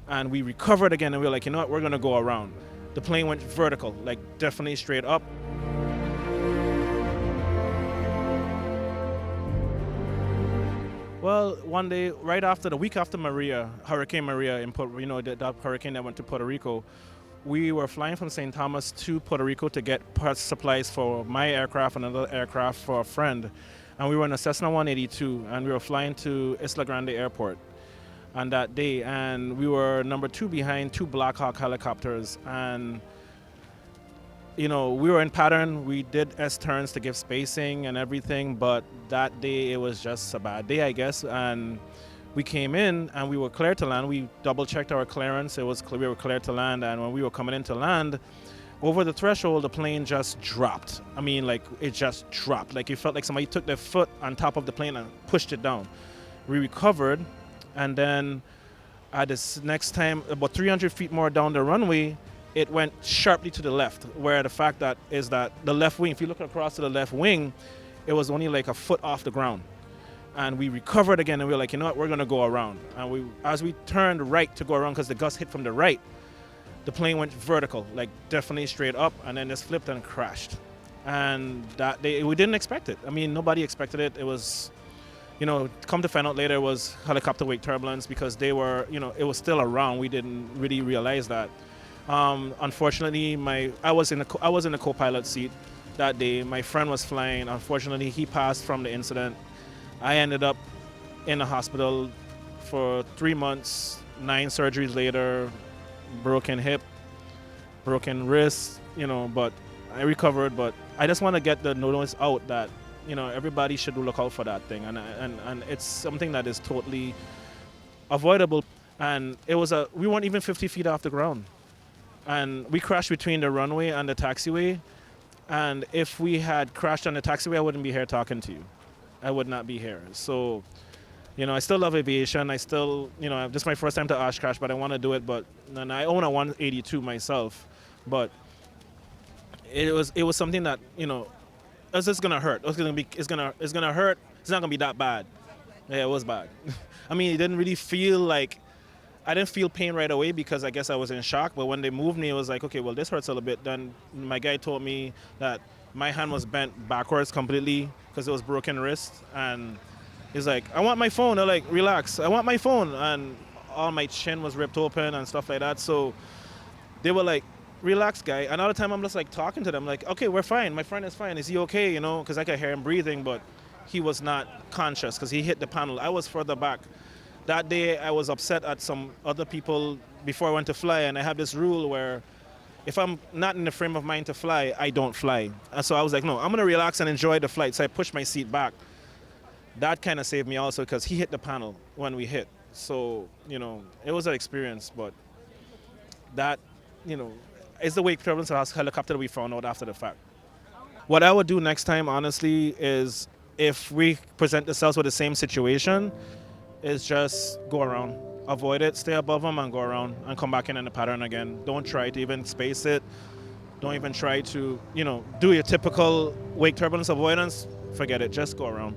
And we recovered again, and we were like, you know what, we're gonna go around. The plane went vertical, like definitely straight up. Well, one day, right after the week after Maria, Hurricane Maria, that hurricane that went to Puerto Rico, we were flying from St. Thomas to Puerto Rico to get parts supplies for my aircraft and another aircraft for a friend. And we were in a Cessna 182, and we were flying to Isla Grande Airport on that day. And we were number two behind two Black Hawk helicopters. And we were in pattern. We did S turns to give spacing and everything, but that day it was just a bad day, I guess. And we came in and we were cleared to land. We double checked our clearance. It was clear we were cleared to land. And when we were coming in to land, over the threshold, the plane just dropped. I mean, like, it just dropped. Like, it felt like somebody took their foot on top of the plane and pushed it down. We recovered, and then at this next time, about 300 feet more down the runway, it went sharply to the left, where the fact that is that the left wing, if you look across to the left wing, it was only like a foot off the ground. And we recovered again, and we were like, you know what, we're gonna go around. And as we turned right to go around, because the gust hit from the right, the plane went vertical, like definitely straight up, and then just flipped and crashed. And that day, we didn't expect it. I mean, nobody expected it. It was, come to find out later, it was helicopter wake turbulence, because they were, it was still around. We didn't really realize that. Unfortunately, I was in the co-pilot seat that day. My friend was flying. Unfortunately, he passed from the incident. I ended up in the hospital for 3 months, 9 surgeries later, broken hip, broken wrist, but I recovered. But I just want to get the notice out that, everybody should look out for that thing. And it's something that is totally avoidable. And we weren't even 50 feet off the ground. And we crashed between the runway and the taxiway. And if we had crashed on the taxiway, I wouldn't be here talking to you. I would not be here. So, I still love aviation. I still, this is my first time to Osh crash, but I want to do it. And I own a 182 myself. But it was something that, it's just gonna hurt. It's gonna hurt. It's not gonna be that bad. Yeah, it was bad. I mean, it didn't really feel like, I didn't feel pain right away because I guess I was in shock. But when they moved me, it was like, okay, well, this hurts a little bit. Then my guy told me that my hand was bent backwards completely because it was broken wrist. And he's like, I want my phone. They're like, relax. I want my phone. And all my chin was ripped open and stuff like that. So they were like, relax, guy. Another time I'm just like talking to them, like, okay, we're fine. My friend is fine. Is he okay? Because I could hear him breathing, but he was not conscious because he hit the panel. I was further back. That day, I was upset at some other people before I went to fly, and I have this rule where if I'm not in the frame of mind to fly, I don't fly. And so I was like, no, I'm going to relax and enjoy the flight. So I pushed my seat back. That kind of saved me also because he hit the panel when we hit. So, it was an experience, but that, is the wake turbulence helicopter that we found out after the fact. What I would do next time, honestly, is if we present ourselves with the same situation, is just go around. Avoid it, stay above them and go around and come back in the pattern again. Don't try to even space it. Don't even try to, do your typical wake turbulence avoidance. Forget it, just go around.